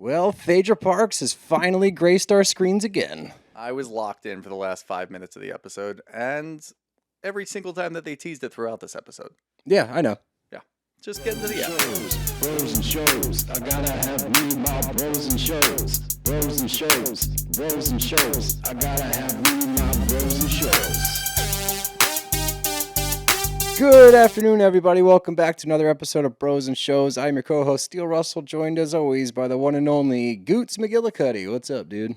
Well, Phaedra Parks has finally graced our screens again. I was locked in for the last 5 minutes of the episode, and every single time that they teased it throughout this episode. Yeah, I know. Yeah, just getting to the end. Bros and shows. I gotta have me my bros and shows. Bros and shows. Bros and shows. I gotta have me my bros and shows. Good afternoon, everybody. Welcome back to another episode of Bros and Shows. I'm your co-host, Steele Russell, joined as always by the one and only Goots McGillicuddy. What's up, dude?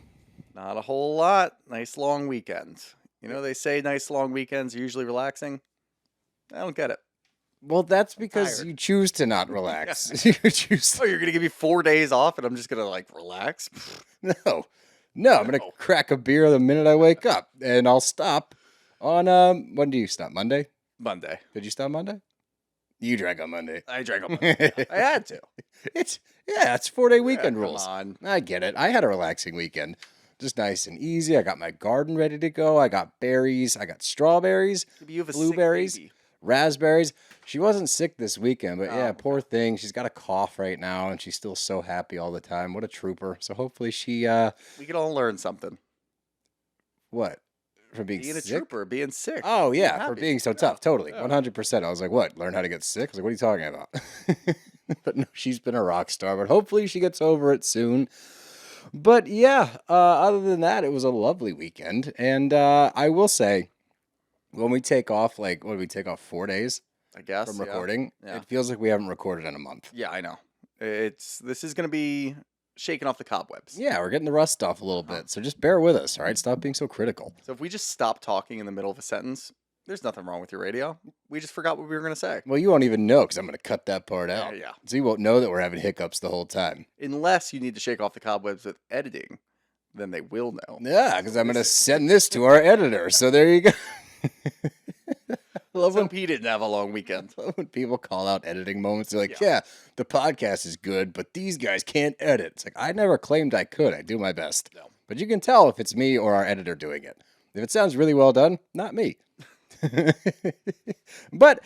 Not a whole lot. Nice long weekend. You know, they say nice long weekends are usually relaxing. I don't get it. Well, that's because tired. you choose to not relax. You choose. Oh, you're going to give me 4 days off and I'm just going to, relax? No, I'm going to crack a beer the minute I wake up, and I'll stop on, when do you stop? Monday? Monday. Did you stop Monday? You drank on Monday. I drank on Monday. Yeah, I had to. It's 4-day weekend Come rules. on. I get it. I had a relaxing weekend. Just nice and easy. I got my garden ready to go. I got berries. I got strawberries, You have a blueberries, sick baby. raspberries. She wasn't sick this weekend, but yeah, Oh, poor thing. She's got a cough right now, and she's still so happy all the time. What a trooper. So hopefully she, We can all learn something. what? For being Being a sick? trooper, being sick. Oh, yeah, for happy. being so tough. Totally. yeah. 100%. I was like, what? Learn how to get sick? I was like, what are you talking about? But no, she's been a rock star, but hopefully she gets over it soon. But yeah, other than that, it was a lovely weekend. And I will say, when we take off, what do we take off, 4 days I guess. from yeah. recording? Yeah. It feels like we haven't recorded in a month. Yeah, I know. This is going to be shaking off the cobwebs. Yeah, we're getting the rust off a little bit. So just bear with us, all right? Stop being so critical. So if we just stop talking in the middle of a sentence, there's nothing wrong with your radio. We just forgot what we were going to say. Well, you won't even know because I'm going to cut that part out. Yeah. So you won't know that we're having hiccups the whole time. Unless you need to shake off the cobwebs with editing, then they will know. Yeah, because I'm going to send this to our editor. So there you go. Love when Pete didn't have a long weekend. When people call out editing moments, they're like, yeah, the podcast is good, but these guys can't edit. It's like, I never claimed I could. I do my best. No. But you can tell if it's me or our editor doing it. If it sounds really well done, not me. But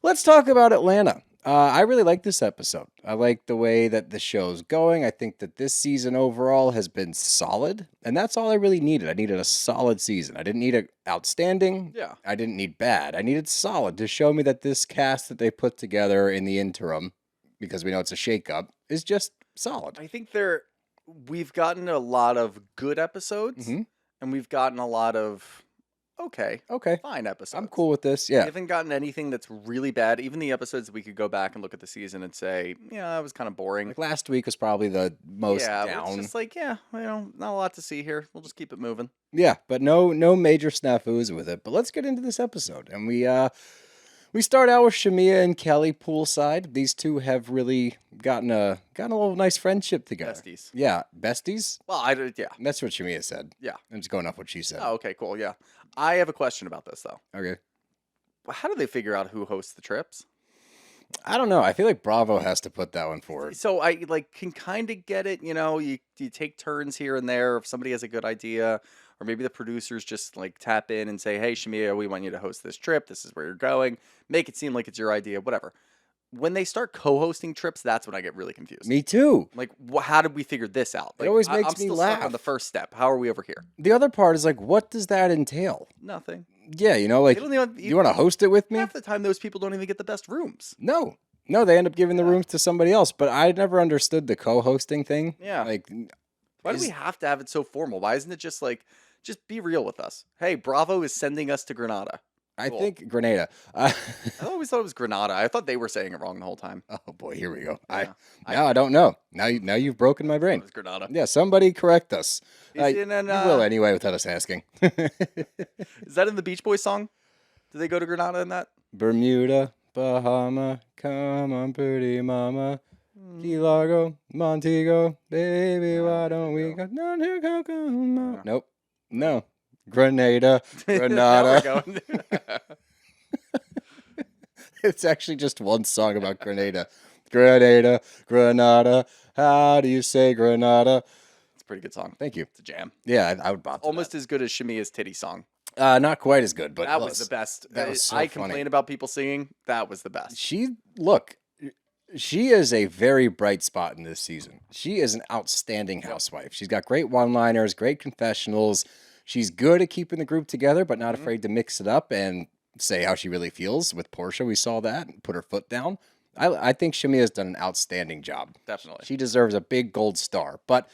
let's talk about Atlanta. I really like this episode. I like the way that the show's going. I think that this season overall has been solid, and that's all I really needed. I needed a solid season. I didn't need an outstanding. Yeah. I didn't need bad. I needed solid to show me that this cast that they put together in the interim, because we know it's a shakeup, is just solid. I think we've gotten a lot of good episodes, Mhm. and we've gotten a lot of Okay. fine episodes. I'm cool with this. We Yeah. haven't gotten anything that's really bad. Even the episodes that we could go back and look at the season and say, yeah, that was kind of boring. Like last week was probably the most yeah, down. it's just not a lot to see here. We'll just keep it moving. Yeah, but no major snafus with it. But let's get into this episode. And we start out with Shamea and Kelli poolside. These two have really gotten a little nice friendship together. Besties. Yeah, besties? Well, yeah. That's what Shamea said. Yeah. I'm just going off what she said. Oh, okay, cool. Yeah. I have a question about this, though. Okay. How do they figure out who hosts the trips? I don't know. I feel like Bravo has to put that one forward. So I can kind of get it. You know, you take turns here and there if somebody has a good idea, or maybe the producers just tap in and say, "Hey, Shamea, we want you to host this trip. This is where you're going. Make it seem like it's your idea, whatever." When they start co-hosting trips, that's when I get really confused. Me too. How did we figure this out? It always makes I'm me still stuck laugh. on the first step. How are we over here? The other part is what does that entail? Nothing. Yeah, you know, They don't even, you want to host it with me? half the time, those people don't even get the best rooms. No, they end up giving the rooms to somebody else. But I never understood the co-hosting thing. Yeah. Why do we have to have it so formal? Why isn't it just just be real with us? Hey, Bravo is sending us to Grenada. I Cool. think Grenada. I always thought it was Grenada. I thought they were saying it wrong the whole time. Oh boy, here we go. Yeah. I don't know. Now you've broken my It brain. was Grenada. Yeah, somebody correct us. Is it in, you will anyway without us asking. Is that in the Beach Boys song? Did they go to Grenada in that? Bermuda, Bahama, come on, pretty mama. Key Largo, Montego, baby, why don't we go down to Kokomo? Nope. No. Grenada, Now Grenada. we're going. It's actually just one song about Grenada. Grenada, Grenada. How do you say Grenada? It's a pretty good song. Thank you. It's a jam. Yeah, I would bop to Almost as good as Shamea's titty song. that. Not quite as good, but That close. was the best. That was so I funny. complain about people singing. That was the best. Look, She is a very bright spot in this season. She is an outstanding housewife. She's got great one-liners, great confessionals. She's good at keeping the group together, but not afraid to mix it up and say how she really feels. With Porsha, we saw that and put her foot down. I think Shamea's done an outstanding job. Definitely. She deserves a big gold star. But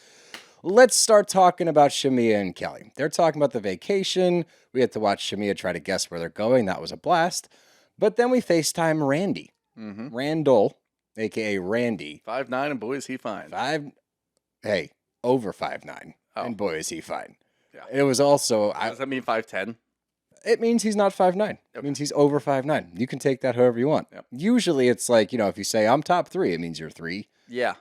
let's start talking about Shamea and Kelli. They're talking about the vacation. We had to watch Shamea try to guess where they're going. That was a blast. But then we FaceTime Randy. Randall, a.k.a. Randy. 5'9", and boy, is he fine. Over 5'9". Oh. And boy, is he fine. Yeah. It was also... Does that mean 5'10"? It means he's not 5'9". It means he's over 5'9". You can take that however you want. Yep. Usually it's like, if you say I'm top 3, it means you're 3. Yeah.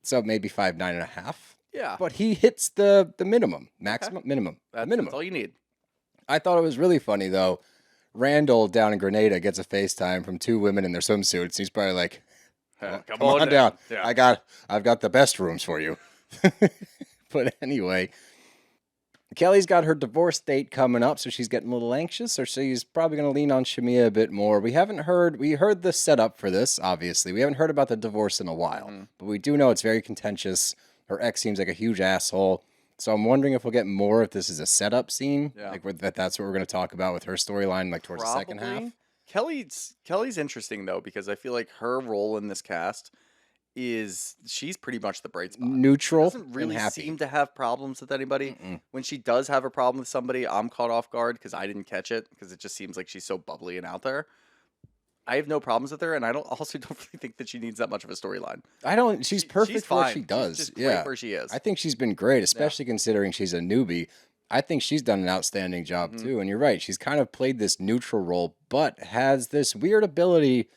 So maybe 5'9.5". Yeah. But he hits the minimum, minimum. That's all you need. I thought it was really funny, though. Randall down in Grenada gets a FaceTime from 2 women in their swimsuits. He's probably like, come on down. Yeah. I've got the best rooms for you. But anyway, Kelly's got her divorce date coming up, so she's getting a little anxious, or she's probably going to lean on Shamea a bit more. We heard the setup for this, obviously. We haven't heard about the divorce in a while, but we do know it's very contentious. Her ex seems like a huge asshole. So I'm wondering if we'll get more if this is a setup scene, that's what we're going to talk about with her storyline, like towards the second half. Kelly's interesting though, because I feel like her role in this cast is she's pretty much the bright spot. Neutral, she doesn't really and happy. seem to have problems with anybody. When she does have a problem with somebody, I'm caught off guard because I didn't catch it because it just seems like she's so bubbly and out there. I have no problems with her, and I don't really think that she needs that much of a storyline. She's perfect for what she does. She's just great where she is. I think she's been great, especially considering she's a newbie. I think she's done an outstanding job too. And you're right, she's kind of played this neutral role, but has this weird ability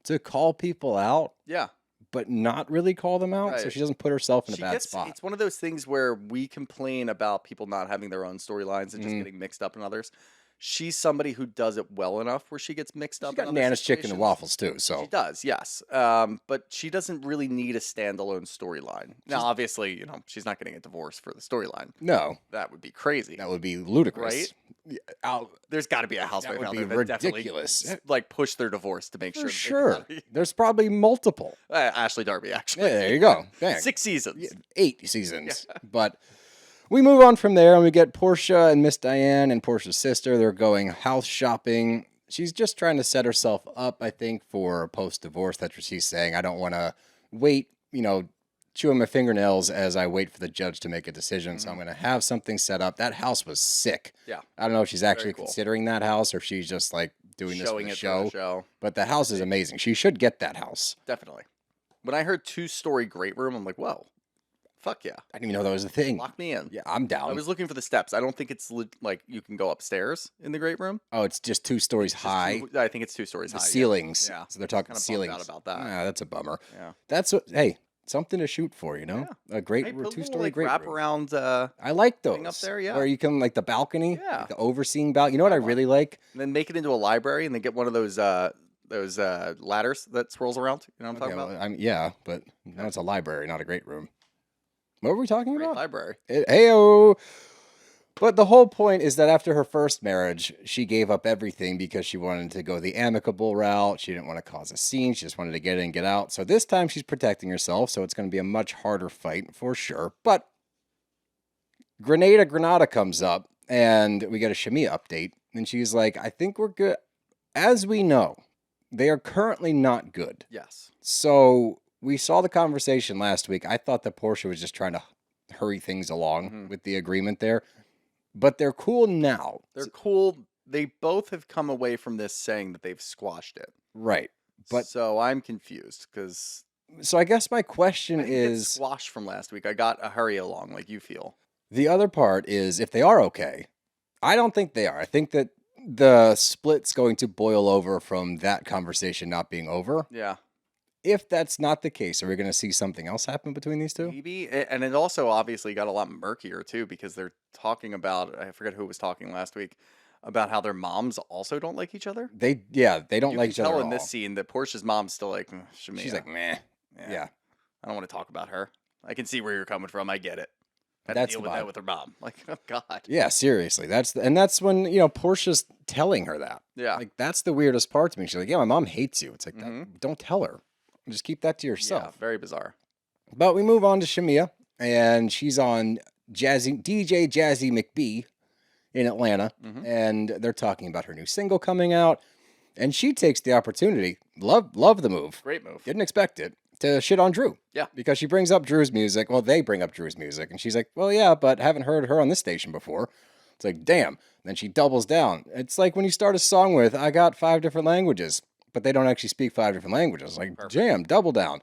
to call people out. Yeah. But not really call them out, so she doesn't put herself in a bad spot. It's one of those things where we complain about people not having their own storylines and just getting mixed up in others. She's somebody who does it well enough where she gets mixed up. She's got Nana's chicken and waffles too, so she does, yes. But she doesn't really need a standalone storyline. Now, obviously, she's not getting a divorce for the storyline. No, that would be crazy. That would be ludicrous, right? There's got to be a housewife out there that ridiculous. Definitely, push their divorce to make sure. There's probably multiple. Ashley Darby, actually. Yeah, there you go. Dang. 6 seasons, 8 seasons, but. We move on from there, and we get Porsha and Miss Diane and Porsha's sister. They're going house shopping. She's just trying to set herself up, I think, for post-divorce. That's what she's saying. I don't want to wait, chewing my fingernails as I wait for the judge to make a decision. So I'm going to have something set up. That house was sick. Yeah. I don't know if she's actually considering that house or if she's just like doing this for the show. But the house is amazing. She should get that house. Definitely. When I heard 2-story great room, I'm like, whoa. Fuck yeah. I didn't even know that was a thing. Lock me in. Yeah, I'm down. I was looking for the steps. I don't think it's like you can go upstairs in the great room. Oh, it's just 2 stories high. I think it's 2 stories high. Ceilings. Yeah. So they're talking kind of ceilings. Out about that. Yeah, that's a bummer. Yeah. That's something to shoot for, Yeah. A great 2-story great wrap room. Around. I like those. Up there, yeah. Where you can like the balcony. Yeah. Like the overseeing balcony. You know what I really like? And then make it into a library and then get one of those ladders that swirls around. You know what I'm talking about? Yeah, but now it's a library, not a great room. What were we talking about? Library. Heyo. But the whole point is that after her first marriage, she gave up everything because she wanted to go the amicable route. She didn't want to cause a scene. She just wanted to get in and get out. So this time she's protecting herself. So it's going to be a much harder fight for sure. But Grenada comes up and we get a Shamea update. And she's like, I think we're good. As we know, they are currently not good. Yes. So we saw the conversation last week. I thought that Porsha was just trying to hurry things along with the agreement there. But they're cool now. They're cool. They both have come away from this saying that they've squashed it. Right. But so I'm confused because... So I guess my question is... squashed from last week. I got a hurry along like you feel. The other part is if they are okay. I don't think they are. I think that the split's going to boil over from that conversation not being over. Yeah. If that's not the case, are we going to see something else happen between these two? Maybe. And it also obviously got a lot murkier, too, because they're talking about, I forget who was talking last week, about how their moms also don't like each other. They don't like each other at all. You can tell in this scene that Portia's mom's still like, Shamea. She's like, meh. Yeah. I don't want to talk about her. I can see where you're coming from. I get it. That's deal with that with her mom. Like, oh, God. Yeah, seriously. That's when, Portia's telling her that. Yeah. Like, that's the weirdest part to me. She's like, yeah, my mom hates you. It's like, don't tell her. Just keep that to yourself. Yeah, very bizarre. But we move on to Shamea, and she's on DJ Jazzy McBee in Atlanta, and they're talking about her new single coming out, and she takes the opportunity, love the move, Great move. didn't expect it, to shit on Drew. Yeah. Because she brings up Drew's music. Well, they bring up Drew's music, and she's like, well, yeah, but haven't heard her on this station before. It's like, damn. Then she doubles down. It's like when you start a song with, I got 5 different languages, but they don't actually speak 5 different languages. Like, jam, double down.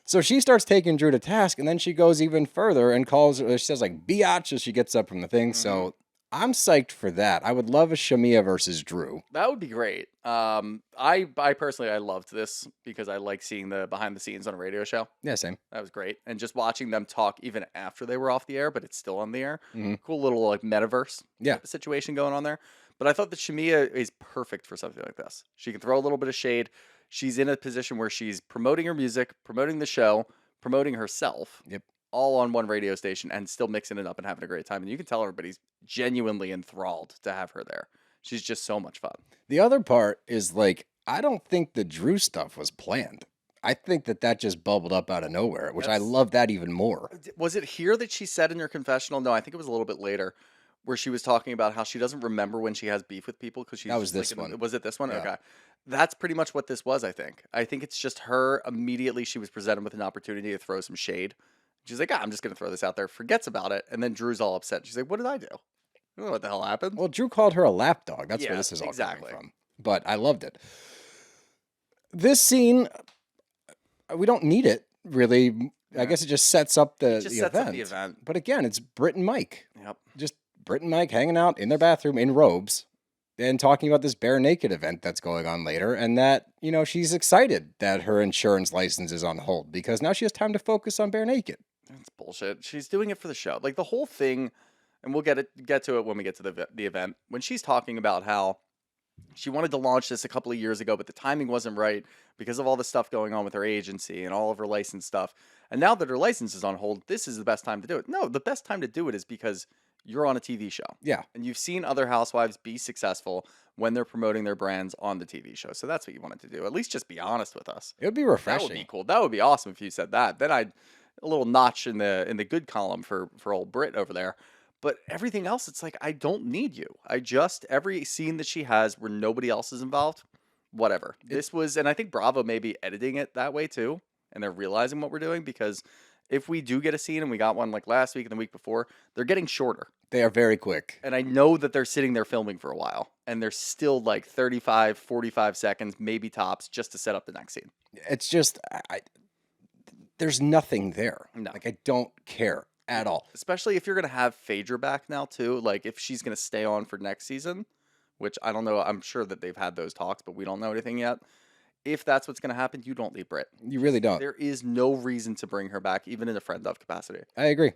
So she starts taking Drew to task, and then she goes even further and she says like, biatch, as she gets up from the thing. So I'm psyched for that. I would love a Shamea versus Drew. That would be great. I personally, I loved this because I like seeing the behind the scenes on a radio show. Yeah, same. That was great. And just watching them talk even after they were off the air, but it's still on the air. Cool little like metaverse type of situation going on there. But I thought that Shamea is perfect for something like this. She can throw a little bit of shade. She's in a position where she's promoting her music, promoting the show, promoting herself. Yep. All on one radio station and still mixing it up and having a great time. And you can tell everybody's genuinely enthralled to have her there. She's just so much fun. The other part is like, I don't think the Drew stuff was planned. I think that just bubbled up out of nowhere, which I love that even more. Was it here that she said in her confessional? No, I think it was a little bit later where she was talking about how she doesn't remember when she has beef with people because she's That was just this like, one. Was it this one? Yeah. Okay. That's pretty much what this was, I think. I think it's just her immediately she was presented with an opportunity to throw some shade. She's like, I'm just going to throw this out there. Forgets about it. And then Drew's all upset. She's like, what did I do? I don't know what the hell happened. Well, Drew called her a lapdog. That's where Yeah, this is all exactly. coming from. But I loved it. This scene, we don't need it, really. I guess it just sets up the event. But again, it's Brit and Mike. Yep. Just Brit and Mike hanging out in their bathroom in robes and talking about this bare naked event that's going on later. And that, she's excited that her insurance license is on hold because now she has time to focus on bare naked. That's bullshit. She's doing it for the show. Like the whole thing, and we'll get to it when we get to the event. When she's talking about how she wanted to launch this a couple of years ago, but the timing wasn't right because of all the stuff going on with her agency and all of her license stuff. And now that her license is on hold, this is the best time to do it. No, the best time to do it is because you're on a TV show. Yeah. And you've seen other housewives be successful when they're promoting their brands on the TV show. So that's what you wanted to do. At least just be honest with us. It would be refreshing. That would be cool. That would be awesome if you said that. Then I'd a little notch in the good column for old Brit over there. But everything else, it's like, I don't need you. Every scene that she has where nobody else is involved, whatever. And I think Bravo may be editing it that way too. And they're realizing what we're doing because if we do get a scene, and we got one like last week and the week before, they're getting shorter. They are very quick. And I know that they're sitting there filming for a while. And they're still like 35, 45 seconds, maybe tops, just to set up the next scene. It's just, there's nothing there. No. Like, I don't care at all. Especially if you're going to have Phaedra back now, too. Like, if she's going to stay on for next season, which I don't know. I'm sure that they've had those talks, but we don't know anything yet. If that's what's going to happen, you don't leave Brit. You really don't. There is no reason to bring her back, even in a friend of capacity. I agree.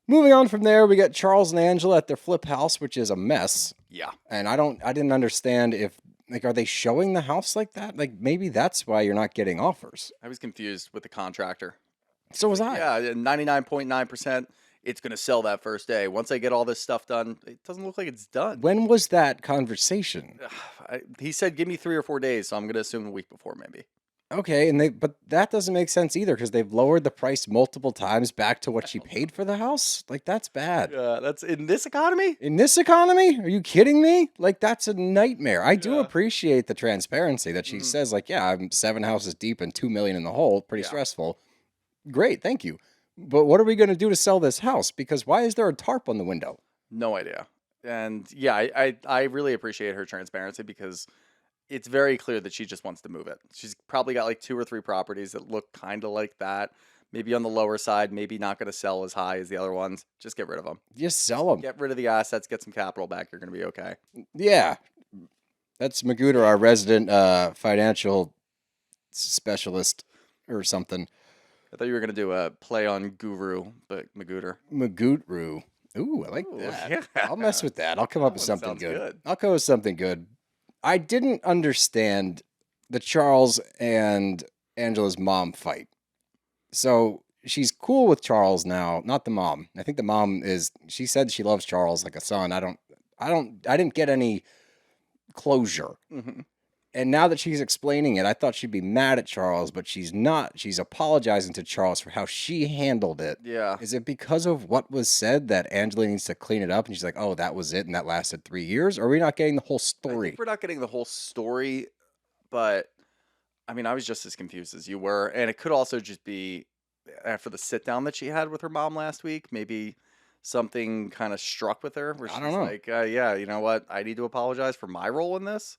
Moving on from there, we got Charles and Angela at their flip house, which is a mess. Yeah. And I didn't understand if, like, are they showing the house like that? Like, maybe that's why you're not getting offers. I was confused with the contractor. So was I. Yeah, 99.9%. It's going to sell that first day. Once I get all this stuff done, it doesn't look like it's done. When was that conversation? He said, give me 3 or 4 days, so I'm going to assume a week before, maybe. Okay, but that doesn't make sense either because they've lowered the price multiple times back to what she paid for the house. Like, that's bad. Yeah, that's in this economy? In this economy? Are you kidding me? Like, that's a nightmare. I do appreciate the transparency that she says, like, yeah, I'm 7 houses deep and $2 million in the hole. Pretty stressful. Great, thank you. But what are we going to do to sell this house? Because why is there a tarp on the window? No idea. And yeah, I really appreciate her transparency because it's very clear that she just wants to move it. She's probably got like 2 or 3 properties that look kind of like that. Maybe on the lower side, maybe not going to sell as high as the other ones. Just get rid of them. Just sell them. Get rid of the assets, get some capital back. You're going to be okay. Yeah. That's Magooter, our resident financial specialist or something. I thought you were going to do a play on guru, but Magooter. Magootroo. Ooh, I like that. Yeah. I'll mess with that. I'll come up with something good. I'll come up with something good. I didn't understand the Charles and Angela's mom fight. So she's cool with Charles now, not the mom. I think the mom she said she loves Charles like a son. I didn't get any closure. Mm-hmm. And now that she's explaining it, I thought she'd be mad at Charles, but she's not. She's apologizing to Charles for how she handled it. Yeah. Is it because of what was said that Angela needs to clean it up? And she's like, oh, that was it, and that lasted 3 years? Or are we not getting the whole I story? think we're not getting the whole story, but I mean, I was just as confused as you were. And it could also just be after the sit down that she had with her mom last week. Maybe something kind of struck with her where I she's don't know. like, yeah, you know what? I need to apologize for my role in this.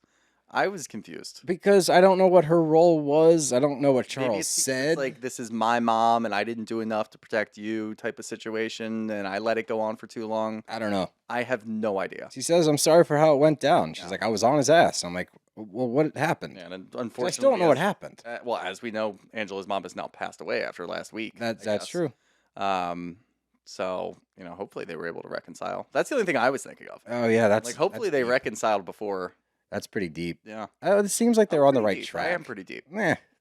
I was confused. Because I don't know what her role was. I don't know what Maybe Charles it's because said. it's like, this is my mom and I didn't do enough to protect you type of situation. And I let it go on for too long. I don't know. I have no idea. She says, I'm sorry for how it went down. She's Yeah. like, I was on his ass. I'm like, well, what happened? And 'Cause unfortunately, I still don't know what as- happened. Well, as we know, Angela's mom has now passed away after last week. I That's guess. true. So, hopefully they were able to reconcile. That's the only thing I was thinking of. Oh, yeah. That's Hopefully that's they deep. reconciled before. That's pretty deep. Yeah. It seems like they're on the Pretty right deep. track. I am pretty deep.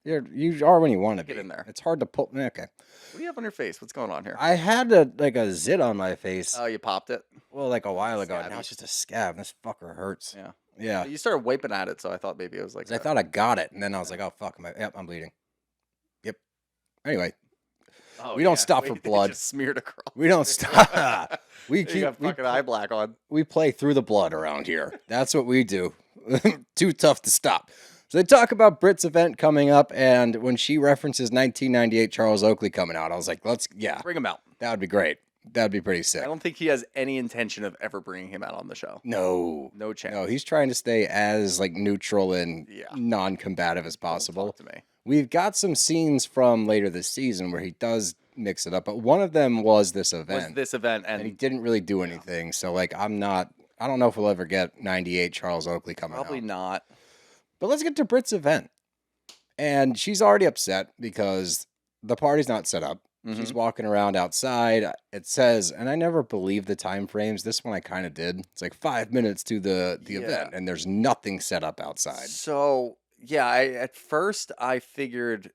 You are when you want to be. Get in there. It's hard to pull. Okay. What do you have on your face? What's going on here? I had a zit on my face. Oh, you popped it? Well, like a while ago. Scabby. Now it's just a scab. This fucker hurts. Yeah. Yeah. You started wiping at it, so I thought maybe it was like 'Cause I thought I got it, and then I was like, oh fuck, yep, I'm bleeding. Yep. Anyway, oh, we don't stop for They blood. just smeared across. we don't stop. We You keep got fucking eye black on. we play through the blood around here. That's what we do. Too tough to stop. So they talk about Brit's event coming up, and when she references 1998 Charles Oakley coming out, I was like, Bring him out. that would be great. That'd be pretty sick. I don't think he has any intention of ever bringing him out on the show. No. No chance. No, he's trying to stay as like neutral and Yeah. non-combative as Don't possible. talk to me. We've got some scenes from later this season where he does mix it up, but one of them was this Was event. this event and he and didn't really do anything. So like I don't know if we'll ever get 98 Charles Oakley coming probably out. not. But let's get to Brit's event. And she's already upset because the party's not set up. She's walking around outside. It says, and I never believed the time frames. This one I kind of did. It's like 5 minutes to the Yeah. event, and there's nothing set up outside. So yeah, at first I figured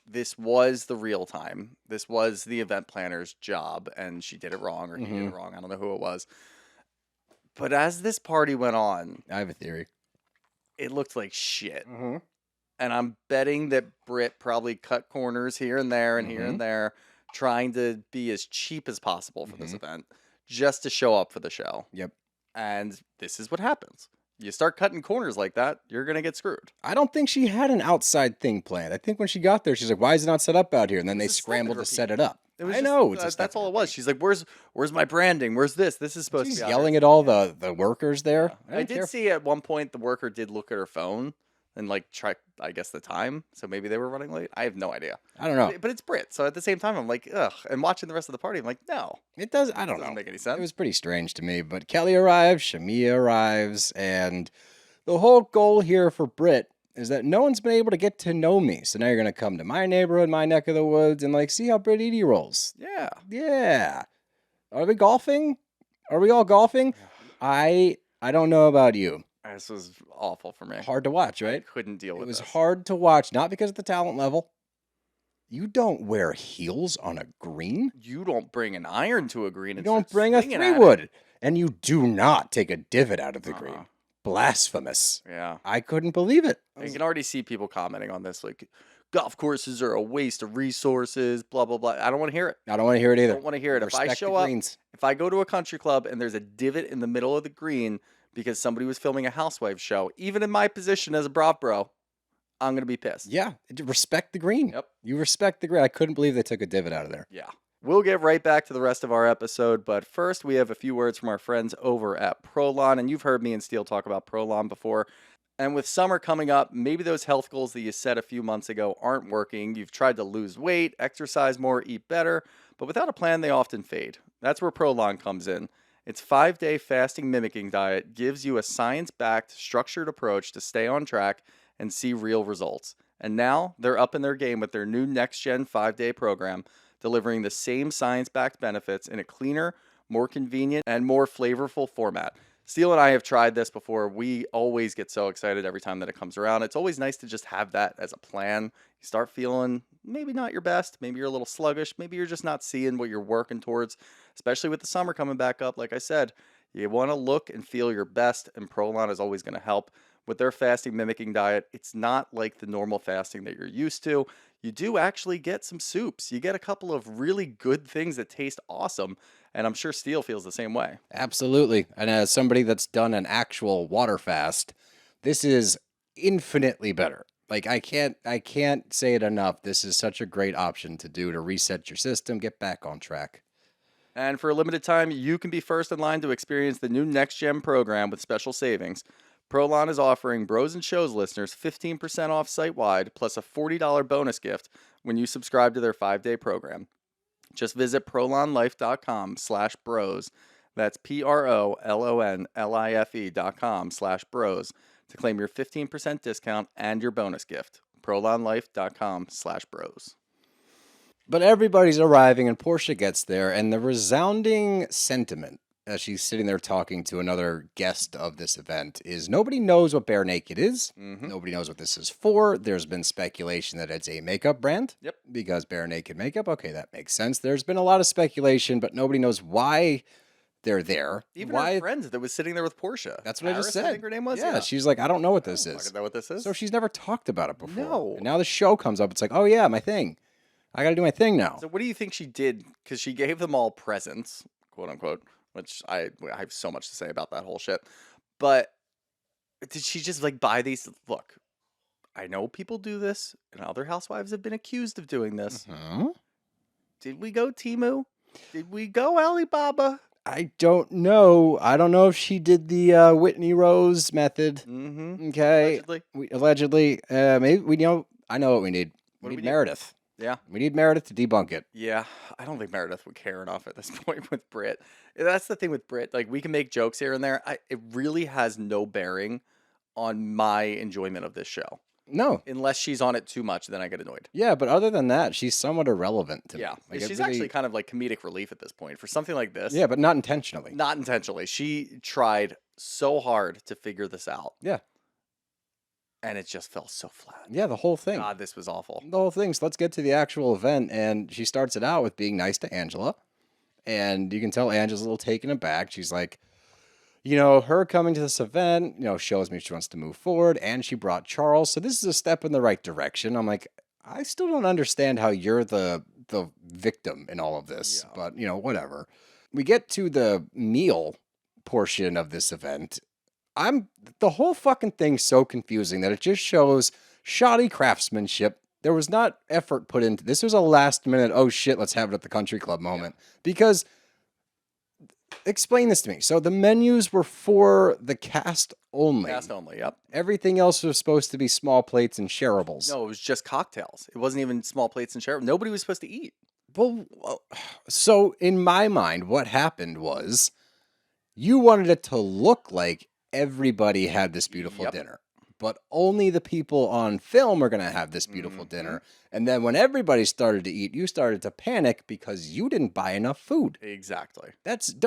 this was the real time. This was the event planner's job, and she did it wrong, or he did it wrong. I don't know who it was. But as this party went on, I have a theory. it looked like shit. Mm-hmm. And I'm betting that Brit probably cut corners here and there and here and there, trying to be as cheap as possible for this event, just to show up for the show. Yep. And this is what happens. You start cutting corners like that, you're going to get screwed. I don't think she had an outside thing planned. I think when she got there, she's like, "Why is it not set up out here?" And then they was a step scrambled to repeat. set it up. It was I just- know. It's a that's step all it repeat. was. She's like, "Where's my branding? Where's this? This is supposed She's to be out yelling here." at all the workers there. I don't did care. see at one point the worker did look at her phone and like track, I guess, the time. So maybe they were running late. I have no idea. I don't know. But it's Brit. So at the same time, I'm like, ugh. And watching the rest of the party, I'm like, no. It does. I don't Doesn't know. make any sense. It was pretty strange to me. But Kelli arrives, Shamea arrives, and the whole goal here for Brit is that no one's been able to get to know me. So now you're gonna come to my neighborhood, my neck of the woods, and like see how Brit Edie rolls. Yeah. Yeah. Are we golfing? Are we all golfing? I don't know about you. This was awful for me. Hard to watch, I right? couldn't deal with It was this. hard to watch, not because of the talent level. You don't wear heels on a green. You don't bring an iron to a green. You And don't start bring a swinging at it. 3-wood. And you do not take a divot out of the green. Uh-uh. Blasphemous. Yeah. I couldn't believe it. You can already see people commenting on this, like, golf courses are a waste of resources, blah, blah, blah. I don't want to hear it. I don't want to hear it I either. don't want to hear it. If I Respect the show up, greens. if I go to a country club and there's a divot in the middle of the green because somebody was filming a housewife show, even in my position as a Brav bro, I'm going to be pissed. Yeah, respect the green. Yep. You respect the green. I couldn't believe they took a divot out of there. Yeah. We'll get right back to the rest of our episode, but first we have a few words from our friends over at Prolon, and you've heard me and Steele talk about Prolon before. And with summer coming up, maybe those health goals that you set a few months ago aren't working. You've tried to lose weight, exercise more, eat better, but without a plan, they often fade. That's where Prolon comes in. Its 5-day fasting mimicking diet gives you a science-backed, structured approach to stay on track and see real results. And now they're up in their game with their new next-gen 5-day program, delivering the same science-backed benefits in a cleaner, more convenient, and more flavorful format. Steele and I have tried this before. We always get so excited every time that it comes around. It's always nice to just have that as a plan. You start feeling maybe not your best, maybe you're a little sluggish, maybe you're just not seeing what you're working towards, especially with the summer coming back up. Like I said, you want to look and feel your best, and Prolon is always going to help. with their fasting mimicking diet, it's not like the normal fasting that you're used to. You do actually get some soups. You get a couple of really good things that taste awesome. And I'm sure Steele feels the same way. Absolutely. And as somebody that's done an actual water fast, this is infinitely better. Like I can't say it enough. This is such a great option to do to reset your system, get back on track. And for a limited time, you can be first in line to experience the new Next Gen program with special savings. Prolon is offering Bros and Shows listeners 15% off site-wide plus a $40 bonus gift when you subscribe to their 5-day program. Just visit prolonlife.com/bros. That's PROLONLIFE.com/bros to claim your 15% discount and your bonus gift. prolonlife.com/bros. But everybody's arriving and Porsha gets there, and the resounding sentiment as she's sitting there talking to another guest of this event is nobody knows what Bare Naked is. Nobody knows what this is for. There's been speculation that it's a makeup brand. Yep. Because Bare Naked makeup. Okay, that makes sense. There's been a lot of speculation, but nobody knows why they're there. Even why her friend that was sitting there with Porsha. That's what I just said. I think her name was. Yeah, she's like, I don't know what this I is. don't know what this is. So she's never talked about it before. No. And now the show comes up. It's like, oh yeah, my thing. I got to do my thing now. So what do you think she did? Because she gave them all presents, quote unquote, which I have so much to say about that whole shit. But did she just like buy these? Look, I know people do this, and other housewives have been accused of doing this. Did we go Temu? Did we go Alibaba? I don't know. I don't know if she did the Whitney Rose method. Okay. Allegedly. Maybe we know. I know what we need. We need Meredith. Yeah. We need Meredith to debunk it. Yeah, I don't think Meredith would care enough at this point with Brit. That's the thing with Brit. Like, we can make jokes here and there. It really has no bearing on my enjoyment of this show. No. Unless she's on it too much, then I get annoyed. Yeah, but other than that, she's somewhat irrelevant to me. Yeah, Like, she's actually kind of like comedic relief at this point for something like this. Yeah, but not intentionally. Not intentionally. She tried so hard to figure this out. Yeah. And it just fell so flat. Yeah, the whole thing. God, this was awful. The whole thing. So let's get to the actual event. And she starts it out with being nice to Angela. And you can tell Angela's a little taken aback. She's like, you know, her coming to this event, you know, shows me she wants to move forward. And she brought Charles. So this is a step in the right direction. I'm like, I still don't understand how you're the victim in all of this. Yeah. But, you know, whatever. We get to the meal portion of this event. The whole fucking thing's so confusing that it just shows shoddy craftsmanship. There was not effort put into this. Was a last minute, oh shit, let's have it at the country club moment. Yeah. Because explain this to me. So the menus were for the cast only. Cast only, yep. Everything else was supposed to be small plates and shareables. No, it was just cocktails. It wasn't even small plates and shareables. Nobody was supposed to eat. Well, so in my mind, what happened was you wanted it to look like everybody had this beautiful dinner, but only the people on film are going to have this beautiful dinner. And then when everybody started to eat, you started to panic because you didn't buy enough food. Exactly.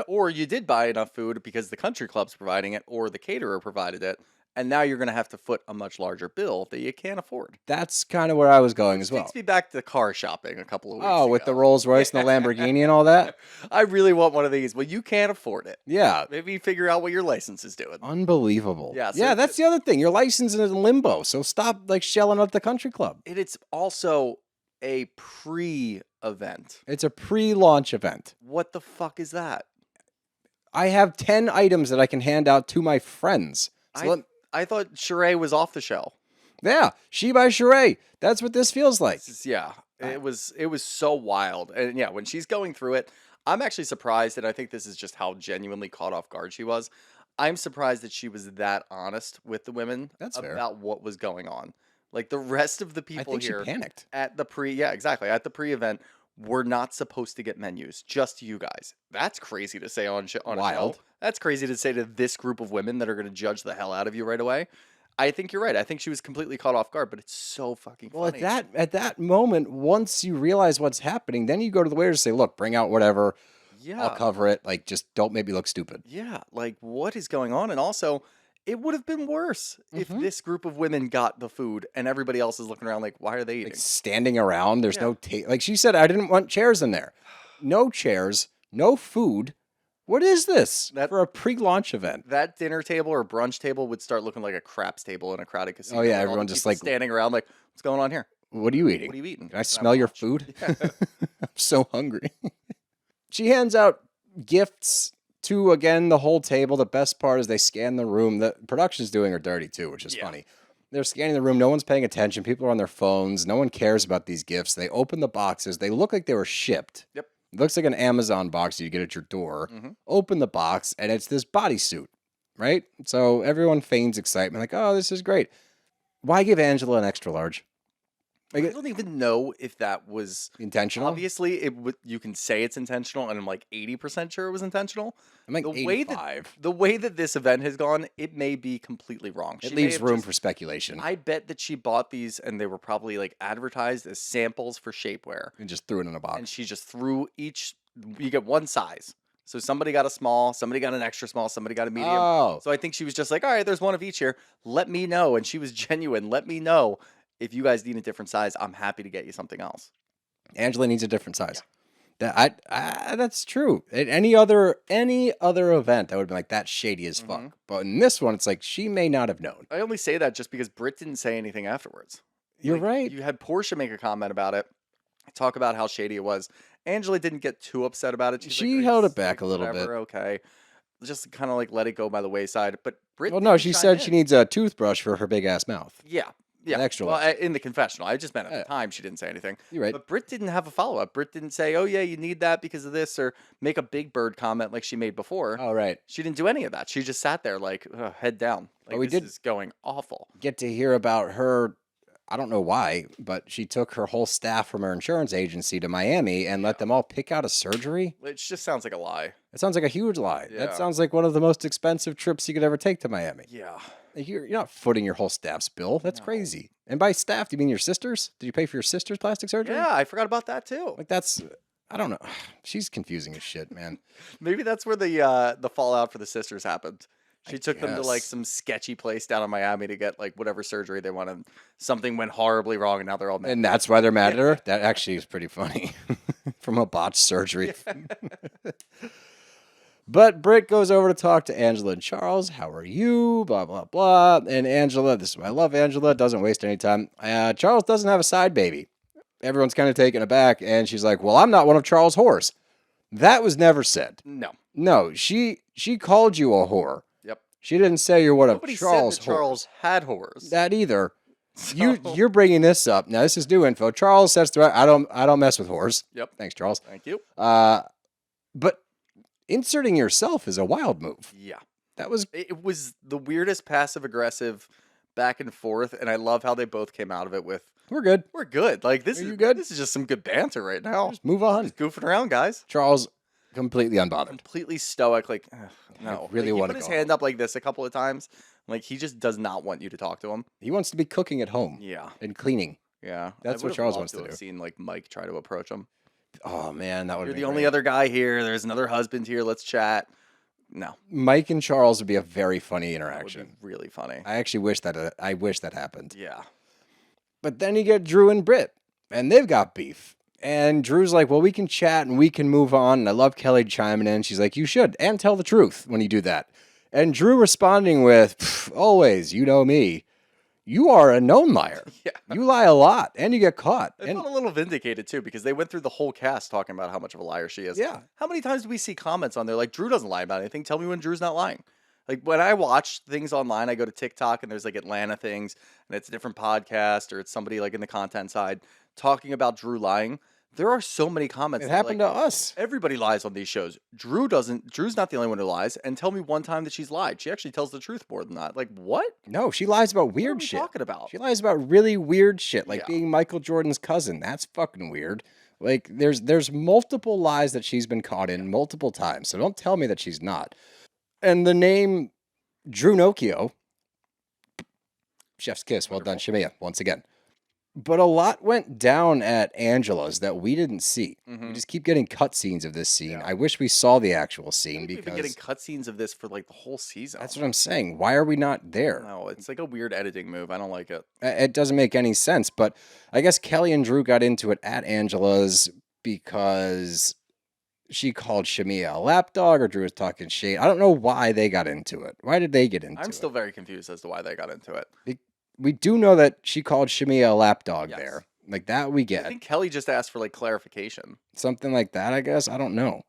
Or you did buy enough food because the country club's providing it or the caterer provided it. And now you're going to have to foot a much larger bill that you can't afford. That's kind of where I was going as well. Takes me back to car shopping a couple of weeks ago. With the Rolls Royce and the Lamborghini and all that? I really want one of these. Well, you can't afford it. Yeah. Maybe figure out what your license is doing. Unbelievable. Yeah, yeah, that's the other thing. Your license is in limbo, so stop like shelling out the country club. It's also a pre-event. It's a pre-launch event. What the fuck is that? I have 10 items that I can hand out to my friends. I thought Sheree was off the show. Yeah, she by Sheree. That's what this feels like. It was so wild. And yeah, when she's going through it, I'm actually surprised, and I think this is just how genuinely caught off guard she was. I'm surprised that she was that honest with the women about what was going on. Like the rest of the people here she panicked. At the at the pre-event were not supposed to get menus, just you guys. That's crazy to say on a show. That's crazy to say to this group of women that are going to judge the hell out of you right away. I think you're right. I think she was completely caught off guard, but it's so fucking funny. Well, at that moment, once you realize what's happening, then you go to the waiter and say, look, bring out whatever. Yeah. I'll cover it. Like, just don't make me look stupid. Yeah. Like, what is going on? And also, it would have been worse if this group of women got the food and everybody else is looking around like, why are they eating? Like standing around. There's no like she said, I didn't want chairs in there. No chairs, no food. What is this That- for a pre-launch event? That dinner table or brunch table would start looking like a craps table in a crowded casino. Oh, yeah, with all the everyone just, people like- standing around like, what's going on here? What are you eating? What are you eating? Can I have smell your lunch." food? Yeah. I'm so hungry. She hands out gifts to, again, the whole table. The best part is they scan the room. The production's doing her dirty, too, which is Yeah. funny. They're scanning the room. No one's paying attention. People are on their phones. No one cares about these gifts. They open the boxes. They look like they were shipped. Yep. It looks like an Amazon box you get at your door. Mhm. Open the box, and it's this bodysuit, right? So everyone feigns excitement, like, oh, this is great. Why give Angela an extra large? I don't even know if that was Intentional? obviously it would. You can say it's intentional, and I'm like 80% sure it was intentional. I'm like the 85. the way that this event has gone, it may be completely wrong. It She may leaves have room just- for speculation. I bet that she bought these, and they were probably like advertised as samples for shapewear, And just threw it in a box. and she just threw each. You get one size, so somebody got a small, somebody got an extra small, somebody got a medium. Oh, So I think she was just like, all right, there's one of each here. Let me know. And she was genuine. Let me know if you guys need a different size. I'm happy to get you something else. Angela needs a different size. That's true. At any other event, I would have been like, that's shady as fuck. Mhm. But in this one, it's like she may not have known. I only say that just because Brit didn't say anything afterwards. You're Like, right. You had Porsha make a comment about it, talk about how shady it was. Angela didn't get too upset about it. She's She like, "Are held you it back sick? a little Whatever, okay. Just kind of like let it go by the wayside. But Brit, Well, no, didn't she chime said she in. needs a toothbrush for her big ass mouth. Yeah. Yeah. extra well, large. in the confessional. I just meant at Yeah. the time she didn't say anything. You're right. But Brit didn't have a follow up. Brit didn't say, oh, yeah, you need that because of this, or make a big bird comment like she made before. All right. She didn't do any of that. She just sat there like, "Ugh, head down. Like, we this did- is going awful. Get to hear about her. I don't know why, but she took her whole staff from her insurance agency to Miami and let them all pick out a surgery. It just sounds like a lie. That sounds like a huge lie. Yeah. That sounds like one of the most expensive trips you could ever take to Miami. Yeah. Like, you're not footing your whole staff's bill. That's No. crazy. And by staff, do you mean your sisters? Did you pay for your sister's plastic surgery? Yeah, I forgot about that too. Like that's, I don't know. She's confusing as shit, man. Maybe that's where the fallout for the sisters happened. She took them to like guess. some sketchy place down in Miami to get like whatever surgery they wanted. Something went horribly wrong, and now they're all mad. And that's why they're mad at her. That actually is pretty funny. From a botched surgery. But Britt goes over to talk to Angela and Charles. How are you? Blah, blah, blah. And Angela, this is why I love Angela, doesn't waste any time. Charles doesn't have a side baby. Everyone's kind of taken aback. And she's like, well, I'm not one of Charles' whores. That was never said. No. No, she called you a whore. Yep. She didn't say you're one Nobody of Charles' said that Charles had whores. That either. So- You're bringing this up. Now, this is new info. Charles says throughout, I don't mess with whores. Yep. Thanks, Charles. Thank you. But inserting yourself is a wild move. Yeah. That was It was the weirdest passive aggressive back and forth, and I love how they both came out of it with we're good. we're good. Like this Are is you good? This is just some good banter right now. Just move on. Just goofing around, guys. Charles completely unbothered. Completely stoic. Like ugh, no. really Like, he wanna put his go hand home. up like this a couple of times. Like he just does not want you to talk to him. He wants to be cooking at home Yeah. and cleaning. Yeah. That's I what would've Charles loved wants to have do. Seen like Mike try to approach him. Oh man, that would You're be the only other guy here. There's another husband here. Let's chat. No. Mike and Charles would be a very funny That would interaction. be really funny. I actually wish that happened. Yeah. But then you get Drew and Britt, and they've got beef. And Drew's like, well, we can chat and we can move on. And I love Kelli chiming in. She's like, you should, and tell the truth when you do that. And Drew responding with, always, you know me. You are a known liar. Yeah. You lie a lot, and you get caught. I And felt a little vindicated too because they went through the whole cast talking about how much of a liar she is. Yeah. How many times do we see comments on there like Drew doesn't lie about anything? Tell me when Drew's not lying. Like when I watch things online, I go to TikTok and there's like Atlanta things and it's a different podcast or it's somebody like in the content side talking about Drew lying. There are so many comments. it that are happened like, to us. everybody lies on these shows. Drew doesn't. Drew's not the only one who lies. And tell me one time that she's lied. She actually tells the truth more than that. Like what? No, she lies about What are weird we shit. talking about? She lies about really weird shit, like Yeah. being Michael Jordan's cousin. That's fucking weird. Like there's multiple lies that she's been caught in multiple times. So don't tell me that she's not. And the name Drew Nokio, chef's kiss. Well done, Shamea, once again. But a lot went down at Angela's that we didn't see. We Mhm. just keep getting cutscenes of this scene. Yeah. I wish we saw the actual I scene think we've been getting because cutscenes of this for like the whole season. that's what I'm saying. Why are we not there? No, it's like a weird editing move. I don't like it. It doesn't make any sense. But I guess Kelli and Drew got into it at Angela's because she called Shamea a lapdog or Drew was talking shit. I don't know why they got into it. Why did they get into it? I'm still very confused as to why they got into it. We do know that she called Shamea a lapdog Yes. there. Like that we I get. think Kelli just asked for like clarification. Something like that, I guess. I don't know.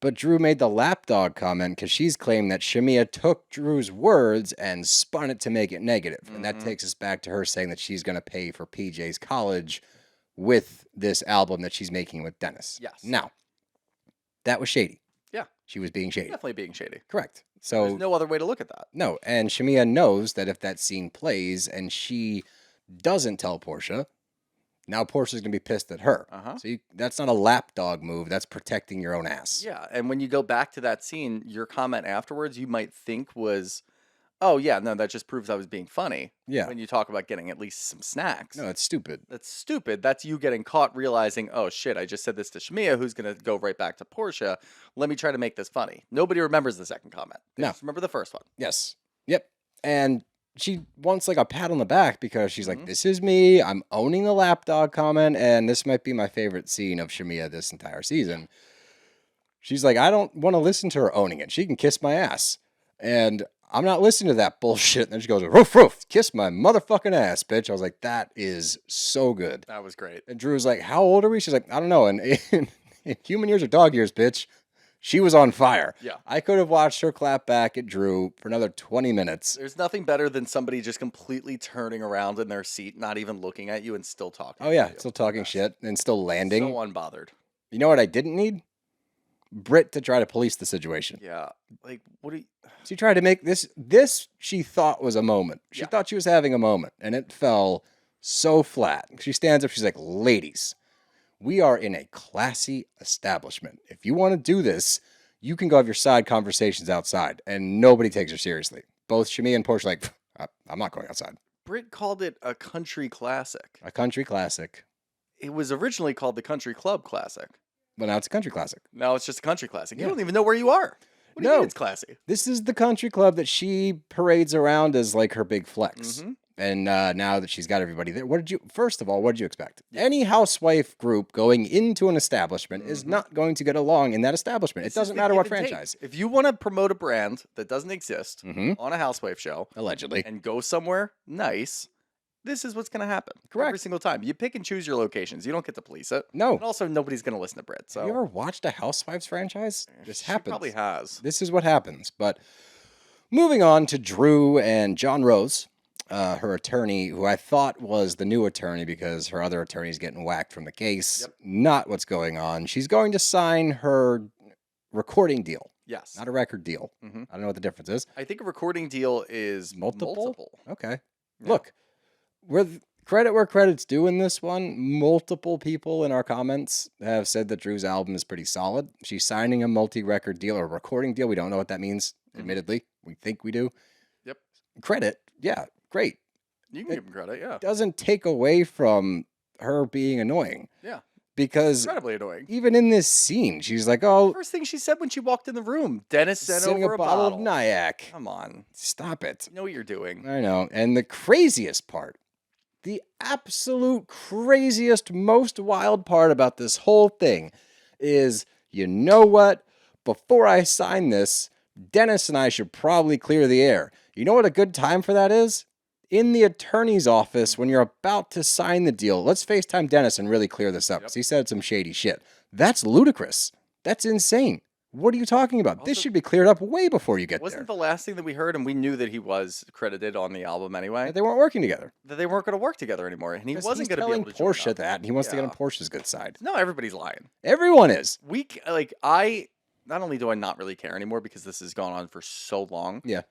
But Drew made the lapdog comment because she's claimed that Shamea took Drew's words and spun it to make it negative. And that takes us back to her saying that she's going to pay for PJ's college with this album that she's making with Dennis. Yes. Now, that was shady. Yeah. She was being shady. Definitely being shady. Correct. So There's no other way to look at that. no, and Shamea knows that if that scene plays and she doesn't tell Porsha, now Portia's going to be pissed at her. Uh-huh. So that's not a lapdog move. That's protecting your own ass. Yeah, and when you go back to that scene, your comment afterwards, you might think was, oh, yeah, no, that just proves I was being funny. Yeah. When you talk about getting at least some snacks. No, it's stupid. That's stupid. That's you getting caught realizing, oh, shit, I just said this to Shamea, who's going to go right back to Porsha. Let me try to make this funny. Nobody remembers the second comment. They No. just remember the first one. Yes. Yep. And she wants like a pat on the back because she's Mm-hmm. like, this is me. I'm owning the lapdog comment. And this might be my favorite scene of Shamea this entire season. She's like, I don't want to listen to her owning it. She can kiss my ass. And I'm not listening to that bullshit. And then she goes, roof, roof, kiss my motherfucking ass, bitch. I was like, that is so good. That was great. And Drew was like, how old are we? She's like, I don't know. And in human years or dog years, bitch, she was on fire. Yeah. I could have watched her clap back at Drew for another 20 minutes. There's nothing better than somebody just completely turning around in their seat, not even looking at you, and still talking. Oh, yeah. to you. Still talking shit and still landing. So unbothered. You know what I didn't need? Brit to try to police the situation. Yeah. Like, what do you... She tried to make this she thought was a moment. She Yeah. thought she was having a moment, and it fell so flat. She stands up, she's like, ladies, we are in a classy establishment. If you want to do this, you can go have your side conversations outside, and nobody takes her seriously. Both Shamea and Porsche are like, I'm not going outside. Brit called it a country classic. A country classic. It was originally called the Country Club Classic. But now it's a country classic. Now it's just a country classic. You Yeah. don't even know where you are. What do you No. mean it's classy? This is the country club that she parades around as like her big flex. Mhm. And now that she's got everybody there, first of all, what did you expect? Any housewife group going into an establishment is not going to get along in that establishment. This It is doesn't the matter what give and take. franchise. If you want to promote a brand that doesn't exist Mhm. on a housewife show Allegedly. and go somewhere nice, this is what's going to happen. Every Correct. single time. You pick and choose your locations. You don't get to police it. No. And also, nobody's going to listen to Brit. So Have you ever watched a Housewives franchise? This she happens. probably has. This is what happens. But moving on to Drew and John Rose, her attorney, who I thought was the new attorney because her other attorney's getting whacked from the case. Yep. Not what's going on. She's going to sign her recording deal, Yes. not a record deal. Mhm. I don't know what the difference is. I think a recording deal is multiple. Okay. Yeah. Look, credit where credit's due in this one. Multiple people in our comments have said that Drew's album is pretty solid. She's signing a multi-record deal or recording deal. We don't know what that means, admittedly. We think we do. Yep. Credit, yeah, great. You can give him credit, yeah. Doesn't take away from her being annoying. Yeah. Because Incredibly annoying. even in this scene, she's like, oh, First thing she said when she walked in the room, Dennis sent sitting over a bottle of Nyack. Come on. Stop it. You know what you're doing. I know. And the craziest part, the absolute craziest, most wild part about this whole thing is, you know what? Before I sign this, Dennis and I should probably clear the air. You know what a good time for that is? In the attorney's office when you're about to sign the deal. Let's FaceTime Dennis and really clear this up, because he said some shady shit. That's ludicrous. That's insane. What are you talking about? This Also- should be cleared up way before you get Wasn't there. the last thing that we heard, and we knew that he was credited on the album anyway, They weren't working together. that they weren't going to work together anymore, and he 'Cause wasn't he's going to be telling able to join Porsha up. that, and he wants to get on Yeah. Portia's good side. No, everybody's lying. Everyone is. I not only do I not really care anymore because this has gone on for so long. Yeah.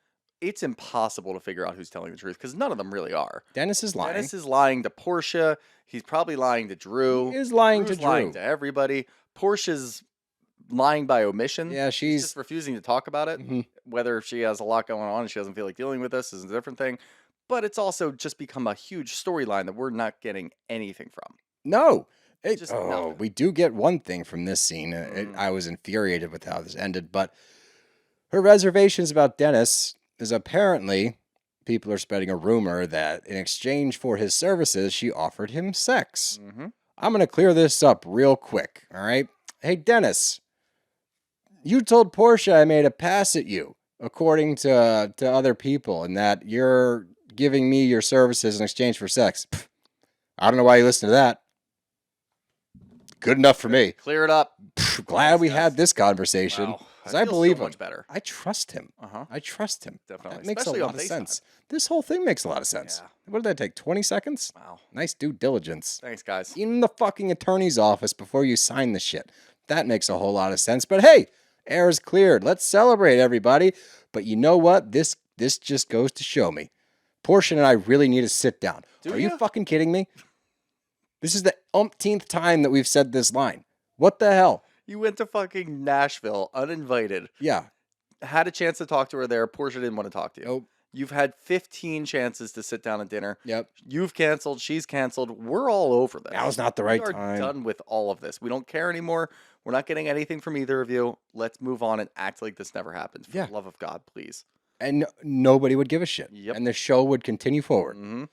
It's impossible to figure out who's telling the truth because none of them really are. Dennis is lying. Dennis is lying to Porsha. He's probably lying to Drew. He is lying Drew's to Drew. lying to everybody. Portia's lying by omission. Yeah, She's she's just refusing to talk about it. Mhm. Whether she has a lot going on and she doesn't feel like dealing with this is a different thing. But it's also just become a huge storyline that we're not getting anything from. no. Just nothing. We do get one thing from this scene. Mhm. I was infuriated with how this ended, but her reservations about Dennis is apparently people are spreading a rumor that in exchange for his services, she offered him sex. Mm-hmm. I'm going to clear this up real quick. All right. Hey, Dennis, You told Porsha I made a pass at you, according to other people, and that you're giving me your services in exchange for sex. Pfft, I don't know why you listen to that. Good enough for me. Clear it up. Pfft, glad we had this conversation. Wow. Because I believe so him. much better. I trust him. I trust him. Definitely. That makes Especially a on lot of FaceTime. sense. This whole thing makes a lot of sense. Yeah. What did that take? 20 seconds? Wow. Nice due diligence. Thanks, guys. In the fucking attorney's office before you sign the shit. That makes a whole lot of sense. But hey, air is cleared. Let's celebrate, everybody. But you know what? This just goes to show me. Porsha and I really need to sit down. Are you fucking kidding me? This is the umpteenth time that we've said this line. What the hell? You went to fucking Nashville uninvited. Yeah. Had a chance to talk to her there. Porsha didn't want to talk to you. Nope. You've had 15 chances to sit down at dinner. Yep. You've canceled. She's canceled. We're all over this. Now's not the right We are time. done with all of this. We don't care anymore. We're not getting anything from either of you. Let's move on and act like this never happened. For the love of God, please. And nobody would give a shit. Yep. And the show would continue forward. Mm-hmm.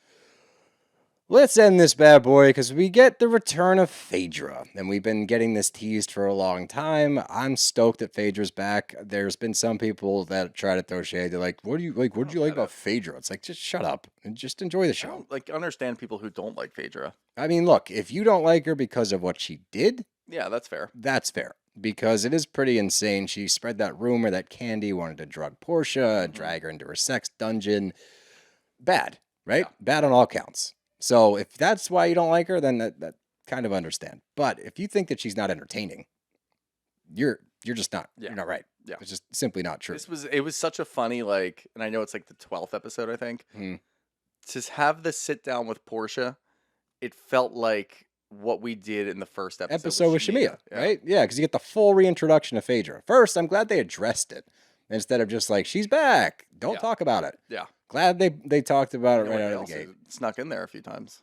Let's end this bad boy because we get the return of Phaedra. And we've been getting this teased for a long time. I'm stoked that Phaedra's back. There's been some people that try to throw shade. They're like, what did you like about Phaedra? It's like, just shut up and just enjoy the I show. don't understand people who don't like Phaedra. I mean, look, if you don't like her because of what she did, yeah, that's fair. That's fair. Because it is pretty insane. She spread that rumor that Candy wanted to drug Porsha and drag her into her sex dungeon. Bad, right? Yeah. Bad on all counts. So if that's why you don't like her, then that kind of understand. But if you think that she's not entertaining, you're just not. Yeah. You're not right. Yeah. It's just simply not true. It was such a funny, like, and I know it's like the 12th episode, I think. To have the sit down with Porsha, it felt like what we did in the first episode with Shamea, right? Yeah, because you get the full reintroduction of Phaedra. First, I'm glad they addressed it instead of just like, she's back. Don't talk about it. Yeah. Glad they talked about it right out of the gate. Snuck in there a few times.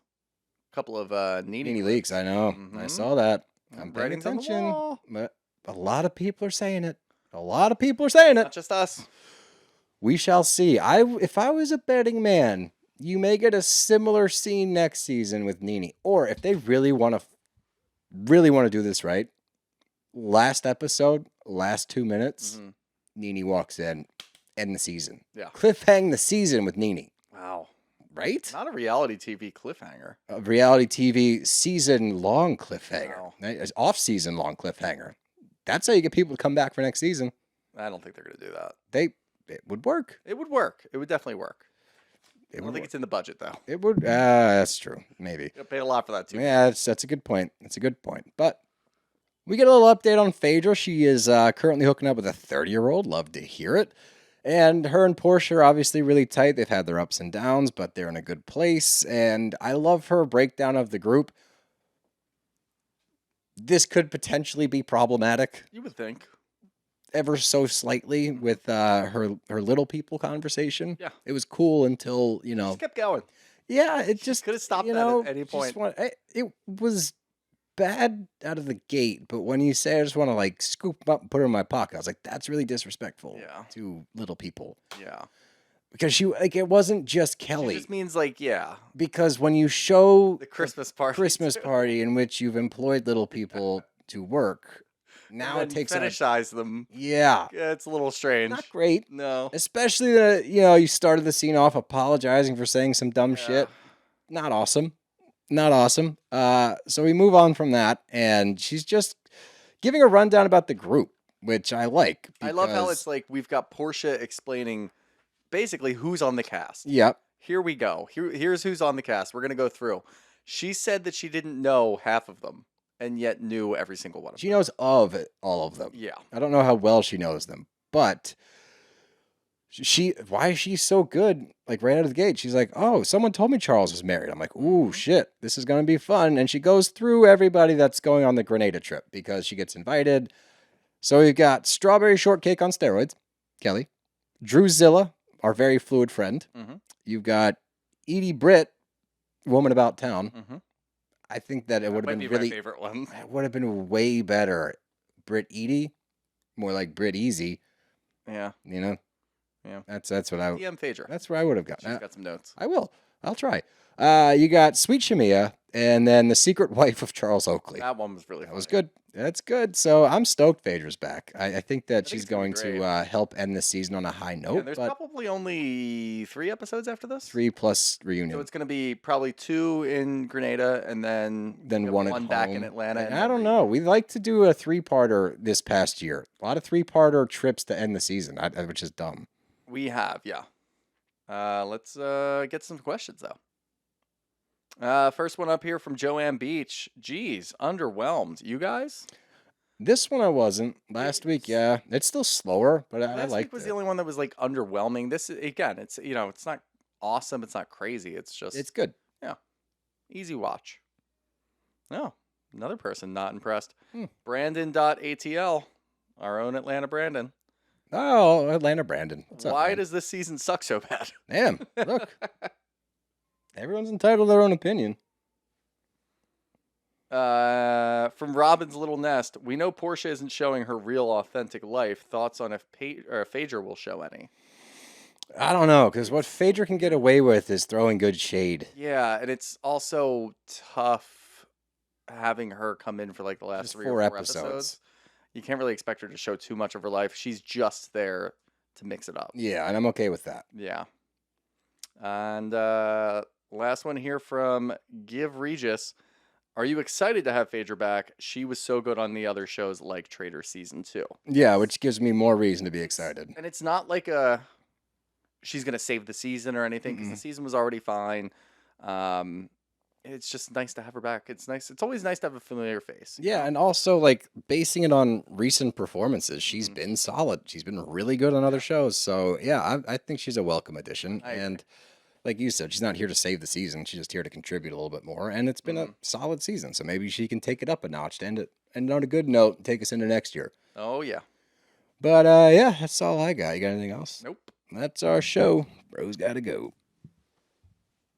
A couple of Nini leaks, I know. I saw that. I'm paying Writings on the attention. wall. But a lot of people are saying it. A lot of people are saying it. Not just us. We shall see. If I was a betting man, you may get a similar scene next season with Nini. Or if they really want to do this right, last episode, last 2 minutes, Nini walks in, end the season. Yeah. Cliffhang the season with Nini. Wow. Right? Not a reality TV cliffhanger. A reality TV season-long cliffhanger. Wow. Right? Off-season long cliffhanger. That's how you get people to come back for next season. I don't think they're going to do that. It would work. It would work. It would definitely work. I don't think it's in the budget, though. It would. That's true. Maybe. You paid a lot for that, too. Yeah, that's a good point. That's a good point. But we get a little update on Phaedra. She is currently hooking up with a 30-year-old. Love to hear it. And her and Porsha are obviously really tight. They've had their ups and downs, but they're in a good place. And I love her breakdown of the group. This could potentially be problematic. You would think. Ever so slightly with her little people conversation. Yeah. It was cool until, Just kept going. Yeah, it just could have stopped that at any point. It was bad out of the gate, but when you say I just want to like scoop them up and put her in my pocket, I was like, that's really disrespectful to little people. Yeah. Because it wasn't just Kelli. It just means like, yeah. Because when you show the Christmas party in which you've employed little people to work, now it takes fetishize them. Yeah. It's a little strange. Not great. No. Especially that, you started the scene off apologizing for saying some dumb shit. Not awesome. Not awesome. So we move on from that, and she's just giving a rundown about the group, which I like. I love how it's like we've got Porsha explaining basically who's on the cast. Yep. Here we go. Here's who's on the cast. We're going to go through. She said that she didn't know half of them, and yet knew every single one of them. She knows of all of them. Yeah. I don't know how well she knows them, but why is she so good? Like right out of the gate, she's like, "Oh, someone told me Charles was married." I'm like, "Ooh, shit, this is gonna be fun." And she goes through everybody that's going on the Grenada trip because she gets invited. So we've got Strawberry Shortcake on steroids, Kelli, Drewzilla, our very fluid friend. Mm-hmm. You've got Edie Brit, Woman About Town. Mm-hmm. I think that it would have been my favorite one. It would have been way better. Brit Edie, more like Brit Easy. Yeah. Yeah. That's what DM Phaedra. That's where I would have gotten. She's got some notes. I will. I'll try. You got Sweet Shamea And then The Secret Wife of Charles Oakley. That one was really That was funny. good. That's good. So I'm stoked Phaedra's back. I think that think she's it's gonna be going to great. help end the season on a high Yeah, note. there's But probably only 3 episodes after this. 3 plus So reunion. it's going to be probably 2 in Grenada and then Then one at back in home. Atlanta. And I then don't know. We like to do a 3-parter this past year. A lot of 3-parter trips to end the season, which is dumb. We have, yeah. Let's get some questions though. First one up here from Joanne Beach. Geez, underwhelmed. You guys? This one I wasn't. Last week, yeah. It's still slower, but I Last liked week was it. the only one that was like underwhelming. This again, it's it's not awesome. It's not crazy. It's just It's good. easy watch. Oh, another person not impressed. Hmm. Brandon.atl, our own Atlanta Brandon. Oh, Atlanta Brandon. What's up, Why man? does this season suck so bad? Damn, look. Everyone's entitled to their own opinion. From Robin's Little Nest, we know Porsha isn't showing her real authentic life. Thoughts on if Phaedra will show any? I don't know, because what Phaedra can get away with is throwing good shade. Yeah, and it's also tough having her come in for like the last Just 3 4 or 4 episodes. episodes. You can't really expect her to show too much of her life. She's just there to mix it up. Yeah, and I'm okay with that. Yeah. And last one here from Give Regis. Are you excited to have Phaedra back? She was so good on the other shows like Trader Season 2. Yeah, which gives me more reason to be excited. And it's not like she's going to save the season or anything because the season was already fine. It's just nice to have her back. It's nice. It's always nice to have a familiar face. Yeah, and also like basing it on recent performances, she's been solid. She's been really good on other shows. So yeah, I think she's a welcome addition. I agree. And like you said, she's not here to save the season. She's just here to contribute a little bit more. And it's been a solid season. So maybe she can take it up a notch to end it and on a good note and take us into next year. Oh, yeah. But yeah, that's all I got. You got anything else? Nope. That's our show. Bro's gotta go.